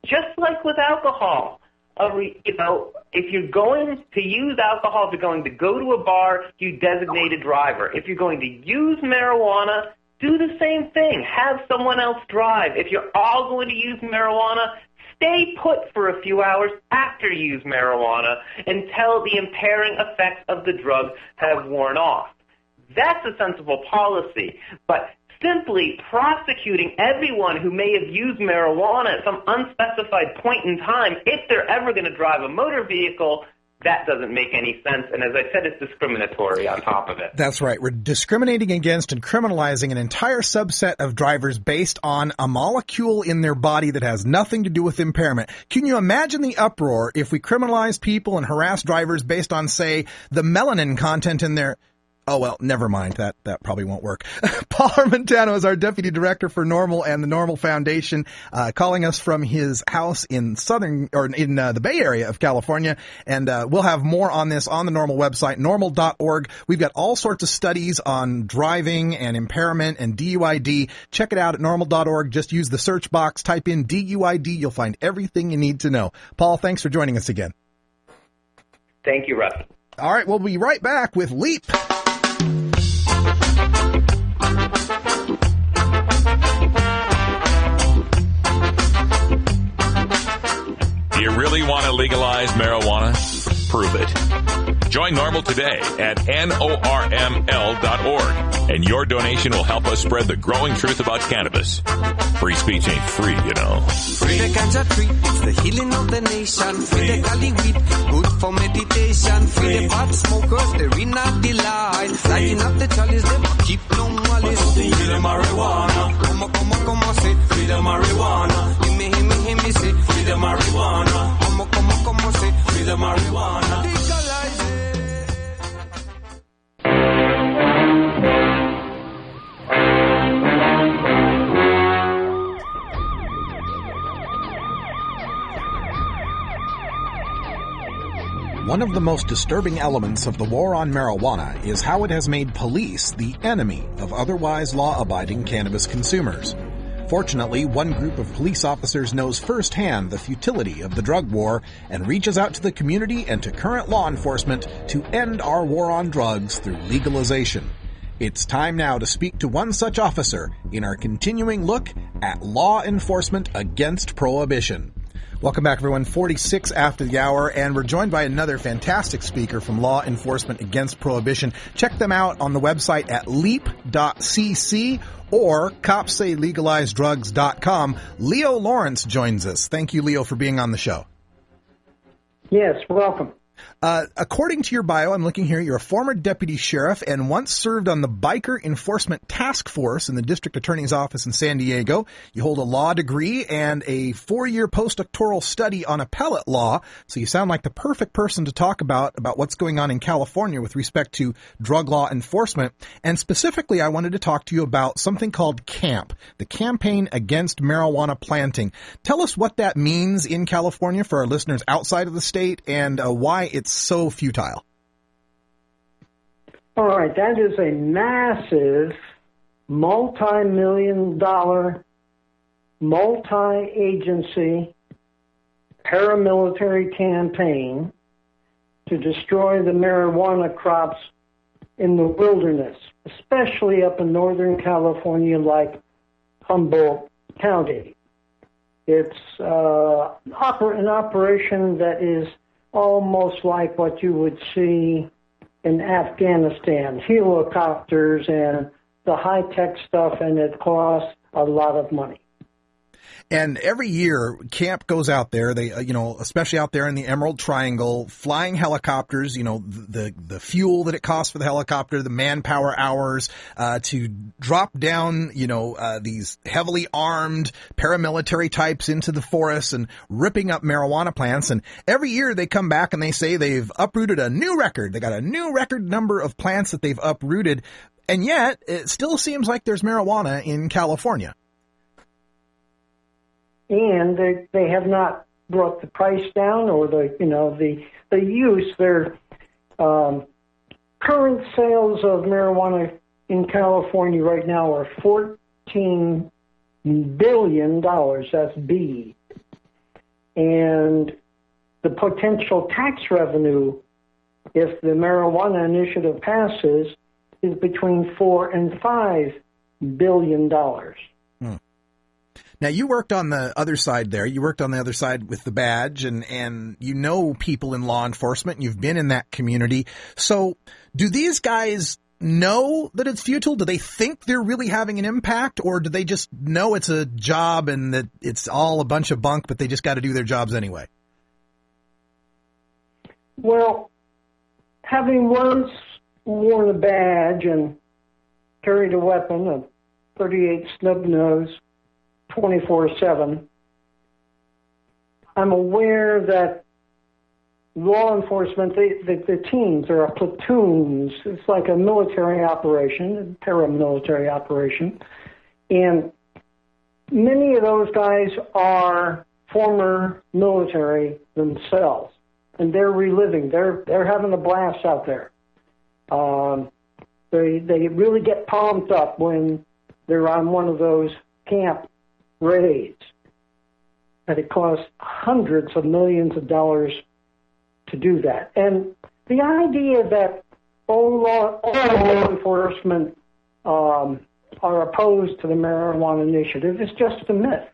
just like with alcohol, if you're going to use alcohol, if you're going to go to a bar, you designate a driver. If you're going to use marijuana, do the same thing. Have someone else drive. If you're all going to use marijuana, stay put for a few hours after you use marijuana until the impairing effects of the drug have worn off. That's a sensible policy. But simply prosecuting everyone who may have used marijuana at some unspecified point in time, if they're ever going to drive a motor vehicle, that doesn't make any sense. And as I said, it's discriminatory on top of it. That's right. We're discriminating against and criminalizing an entire subset of drivers based on a molecule in their body that has nothing to do with impairment. Can you imagine the uproar if we criminalized people and harassed drivers based on, say, the melanin content in their... Oh, well, never mind. That probably won't work. Paul Armentano is our deputy director for NORML and the NORML Foundation, calling us from his house in the Bay Area of California. And we'll have more on this on the NORML website, normal.org. We've got all sorts of studies on driving and impairment and DUID. Check it out at normal.org. Just use the search box, type in DUID. You'll find everything you need to know. Paul, thanks for joining us again. Thank you, Russ. All right, we'll be right back with Leap. Do you really want to legalize marijuana? Prove it. Join NORML today at NORML.org, and your donation will help us spread the growing truth about cannabis. Free speech ain't free, you know. Free the ganja tree, it's the healing of the nation. Free the Cali weed, good for meditation. Free the pot smokers, they re-not the light. Lighting up the chalice, they keep no malice. Free the marijuana, come on, say. Free the marijuana, hear me say. Free the marijuana, come on, say. Free the marijuana, legalize it. One of the most disturbing elements of the war on marijuana is how it has made police the enemy of otherwise law-abiding cannabis consumers. Fortunately, one group of police officers knows firsthand the futility of the drug war and reaches out to the community and to current law enforcement to end our war on drugs through legalization. It's time now to speak to one such officer in our continuing look at law enforcement against prohibition. Welcome back, everyone. 46 after the hour, and we're joined by another fantastic speaker from Law Enforcement Against Prohibition. Check them out on the website at leap.cc or copssaylegalizedrugs.com. Leo Lawrence joins us. Thank you, Leo, for being on the show. Yes, welcome. According to your bio, I'm looking here, you're a former deputy sheriff and once served on the Biker Enforcement Task Force in the District Attorney's Office in San Diego. You hold a law degree and a 4-year postdoctoral study on appellate law, so you sound like the perfect person to talk about what's going on in California with respect to drug law enforcement. And specifically, I wanted to talk to you about something called CAMP, the Campaign Against Marijuana Planting. Tell us what that means in California for our listeners outside of the state and why it's so futile. All right, that is a massive, multi-million-dollar, multi-agency paramilitary campaign to destroy the marijuana crops in the wilderness, especially up in Northern California like Humboldt County. It's an operation that is almost like what you would see in Afghanistan, helicopters and the high-tech stuff, and it costs a lot of money. And every year, camp goes out there. They, especially out there in the Emerald Triangle, flying helicopters. The fuel that it costs for the helicopter, the manpower hours to drop down. These heavily armed paramilitary types into the forests and ripping up marijuana plants. And every year they come back and they say they've uprooted a new record. They got a new record number of plants that they've uprooted. And yet, it still seems like there's marijuana in California. And they have not brought the price down or the use. Their current sales of marijuana in California right now are $14 billion. That's B. And the potential tax revenue, if the marijuana initiative passes, is between $4 and $5 billion. Now, you worked on the other side there. You worked on the other side with the badge, and you know people in law enforcement, and you've been in that community. So do these guys know that it's futile? Do they think they're really having an impact, or do they just know it's a job and that it's all a bunch of bunk, but they just got to do their jobs anyway? Well, having once worn a badge and carried a weapon, a .38 snub nose, 24/7, I'm aware that law enforcement, the teams, there are platoons. It's like a military operation, a paramilitary operation. And many of those guys are former military themselves. And they're reliving. They're having a blast out there. They really get pumped up when they're on one of those camp raids. And it costs hundreds of millions of dollars to do that. And the idea that all law enforcement are opposed to the marijuana initiative is just a myth.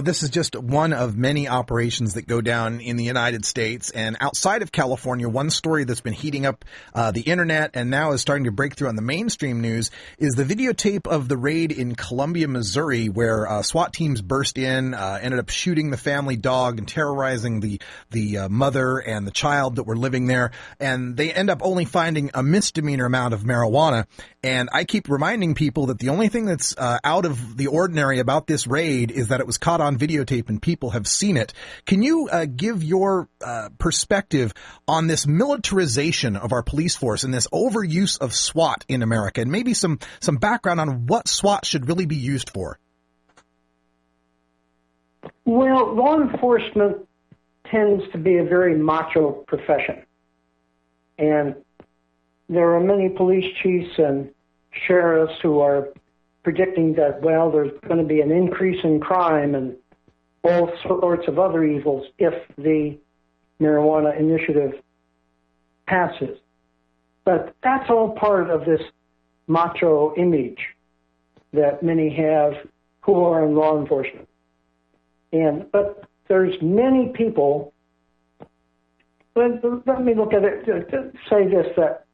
This is just one of many operations that go down in the United States and outside of California. One story that's been heating up the internet and now is starting to break through on the mainstream news is the videotape of the raid in Columbia, Missouri, where SWAT teams burst in, ended up shooting the family dog and terrorizing the mother and the child that were living there. And they end up only finding a misdemeanor amount of marijuana. And I keep reminding people that the only thing that's out of the ordinary about this raid is that it was caught on videotape and people have seen it. Can you give your perspective on this militarization of our police force and this overuse of SWAT in America, and maybe some background on what SWAT should really be used for? Well, law enforcement tends to be a very macho profession. And there are many police chiefs and sheriffs who are predicting that, well, there's going to be an increase in crime and all sorts of other evils if the marijuana initiative passes. But that's all part of this macho image that many have who are in law enforcement. But there's many people, let me look at it to say this, that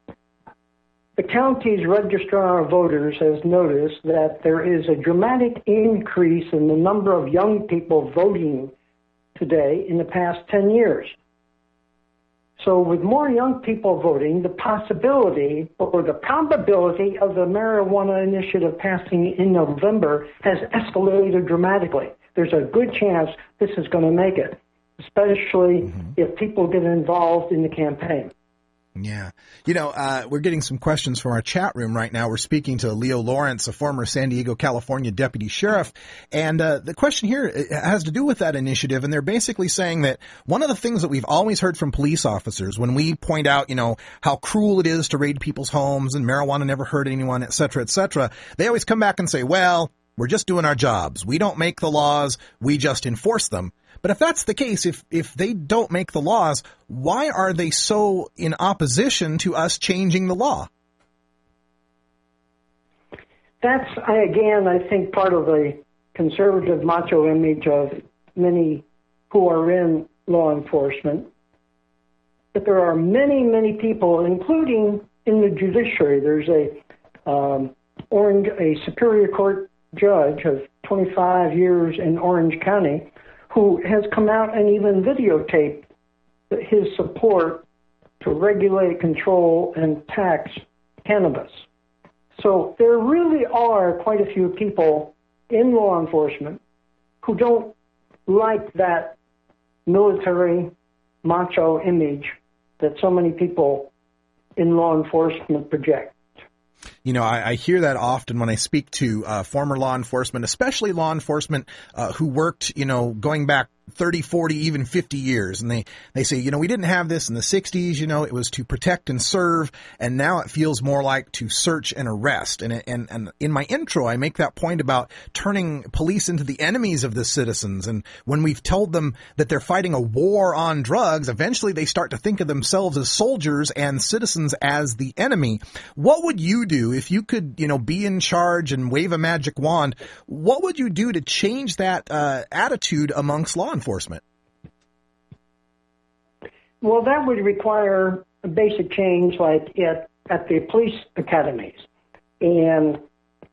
the county's registrar of voters has noticed that there is a dramatic increase in the number of young people voting today in the past 10 years. So with more young people voting, the possibility or the probability of the marijuana initiative passing in November has escalated dramatically. There's a good chance this is going to make it, especially if people get involved in the campaign. Yeah. We're getting some questions from our chat room right now. We're speaking to Leo Lawrence, a former San Diego, California deputy sheriff. And the question here has to do with that initiative. And they're basically saying that one of the things that we've always heard from police officers when we point out, how cruel it is to raid people's homes and marijuana never hurt anyone, et cetera, they always come back and say, well, we're just doing our jobs. We don't make the laws. We just enforce them. But if that's the case, if they don't make the laws, why are they so in opposition to us changing the law? That's, I think, part of the conservative macho image of many who are in law enforcement. But there are many, many people, including in the judiciary. There's a Superior Court judge of 25 years in Orange County, who has come out and even videotaped his support to regulate, control, and tax cannabis. So there really are quite a few people in law enforcement who don't like that military macho image that so many people in law enforcement project. You know, I hear that often when I speak to former law enforcement, especially law enforcement who worked, you know, going back 30, 40, even 50 years. And they say, you know, we didn't have this in the 60s, you know, it was to protect and serve. And now it feels more like to search and arrest. And in my intro, I make that point about turning police into the enemies of the citizens. And when we've told them that they're fighting a war on drugs, eventually they start to think of themselves as soldiers and citizens as the enemy. What would you do if you could, you know, be in charge and wave a magic wand? What would you do to change that attitude amongst law enforcement? Well, that would require a basic change like at the police academies. And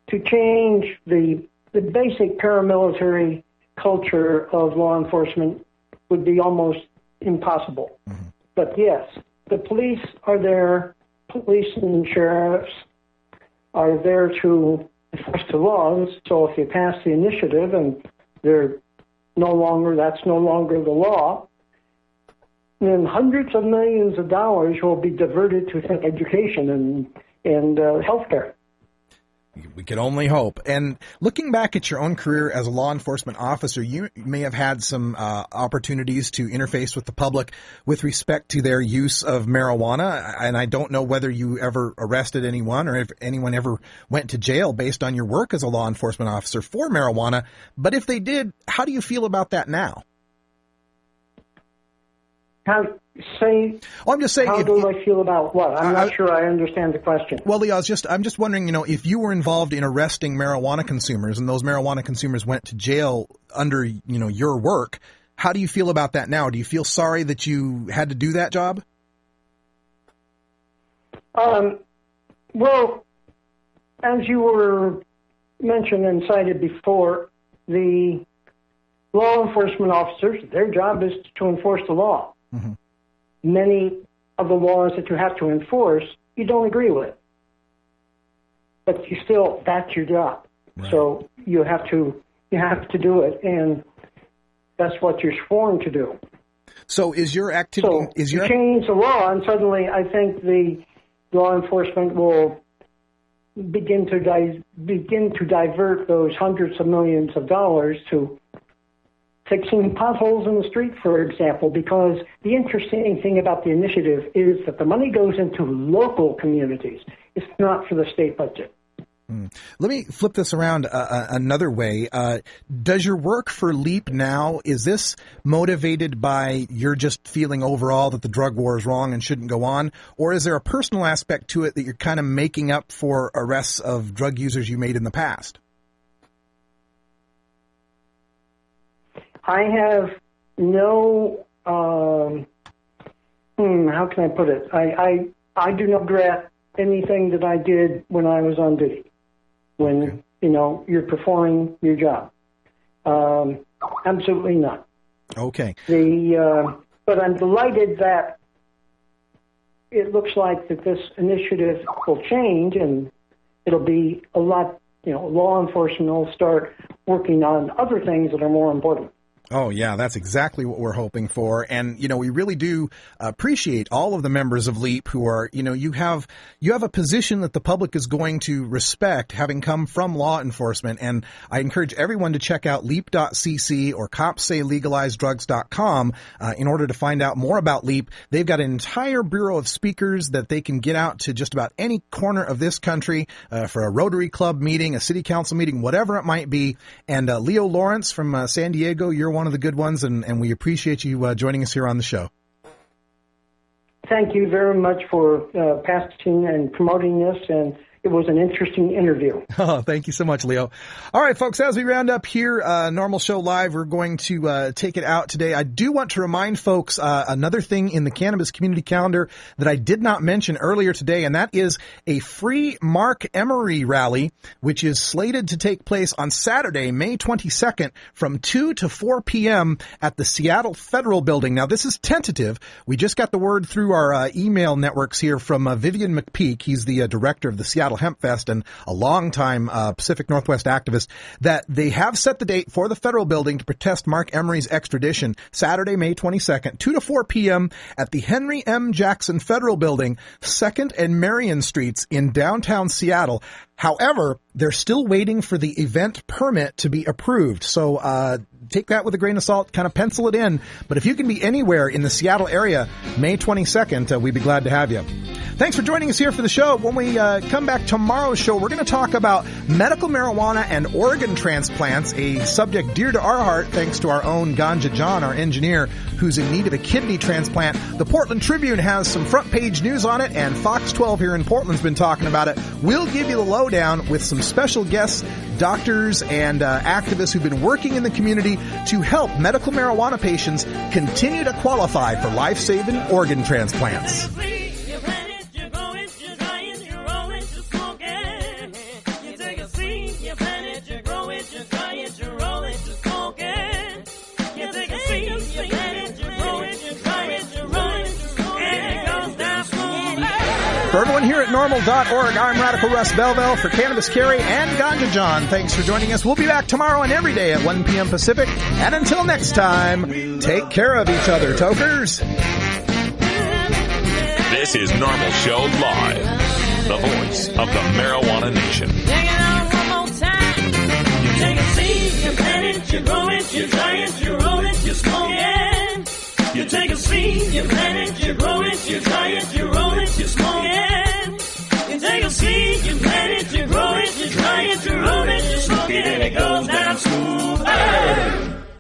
to change the basic paramilitary culture of law enforcement would be almost impossible. Mm-hmm. But yes, the police are there, police and sheriffs are there to enforce the laws. So if you pass the initiative and that's no longer the law, then hundreds of millions of dollars will be diverted to education and healthcare. We can only hope. And looking back at your own career as a law enforcement officer, you may have had some opportunities to interface with the public with respect to their use of marijuana. And I don't know whether you ever arrested anyone or if anyone ever went to jail based on your work as a law enforcement officer for marijuana. But if they did, how do you feel about that now? I'm just saying. How do I feel about what? I'm not sure I understand the question. Well, Lee, I'm just wondering, you know, if you were involved in arresting marijuana consumers and those marijuana consumers went to jail under, you know, your work, how do you feel about that now? Do you feel sorry that you had to do that job? Well, as you were mentioned and cited before, the law enforcement officers, their job is to enforce the law. Mm-hmm. Many of the laws that you have to enforce, you don't agree with. But that's your job. Right. So you have to do it, and that's what you're sworn to do. So is your activity... you change the law, and suddenly I think the law enforcement will begin to divert those hundreds of millions of dollars to fixing potholes in the street, for example, because the interesting thing about the initiative is that the money goes into local communities. It's not for the state budget. Let me flip this around another way. Does your work for LEAP now, is this motivated by you're just feeling overall that the drug war is wrong and shouldn't go on? Or is there a personal aspect to it that you're kind of making up for arrests of drug users you made in the past? I have no, how can I put it? I do not regret anything that I did when I was on duty, when, you know, you're performing your job. Absolutely not. Okay. But I'm delighted that it looks like that this initiative will change and it'll be a lot, you know, law enforcement will start working on other things that are more important. Oh, yeah, that's exactly what we're hoping for. And, you know, we really do appreciate all of the members of LEAP who are, you know, you have a position that the public is going to respect, having come from law enforcement. And I encourage everyone to check out leap.cc or copssaylegalizedrugs.com in order to find out more about LEAP. They've got an entire bureau of speakers that they can get out to just about any corner of this country for a Rotary Club meeting, a city council meeting, whatever it might be. And Leo Lawrence from San Diego, you're one of the good ones, and we appreciate you joining us here on the show. Thank you very much for passing and promoting this, and it was an interesting interview. Oh, thank you so much, Leo. All right, folks, as we round up here, Normal Show Live, we're going to take it out today. I do want to remind folks another thing in the cannabis community calendar that I did not mention earlier today, and that is a free Mark Emery rally, which is slated to take place on Saturday, May 22nd from 2 to 4 p.m. at the Seattle Federal Building. Now, this is tentative. We just got the word through our email networks here from Vivian McPeak. He's the director of the Seattle Hemp Fest and a longtime Pacific Northwest activist, that they have set the date for the federal building to protest Mark Emery's extradition, Saturday, May 22nd, 2 to 4 p.m. at the Henry M. Jackson Federal Building, 2nd and Marion Streets in downtown Seattle. However, they're still waiting for the event permit to be approved. So take that with a grain of salt, kind of pencil it in. But if you can be anywhere in the Seattle area, May 22nd, we'd be glad to have you. Thanks for joining us here for the show. When we come back tomorrow's show, we're going to talk about medical marijuana and organ transplants, a subject dear to our heart thanks to our own Ganja John, our engineer, who's in need of a kidney transplant. The Portland Tribune has some front page news on it, and Fox 12 here in Portland's been talking about it. We'll give you the lowdown with some special guests, doctors and activists who've been working in the community to help medical marijuana patients continue to qualify for life-saving organ transplants. For everyone here at NORML.org, I'm Radical Russ Belville for Cannabis Carry and Ganja John. Thanks for joining us. We'll be back tomorrow and every day at 1 p.m. Pacific. And until next time, take care of each other, tokers. This is NORML Show Live, the voice of the Marijuana Nation. Take it on one more time. You take a seed, you plant it, you grow it, you dry it, you roll it, you smoke it. You take a seed, you plant it, you grow it, you dry it, you roll it, you smoke it. You take a seed, you plant it, you grow it, you dry it, you roll it, you smoke it, and it goes down smooth. Hey!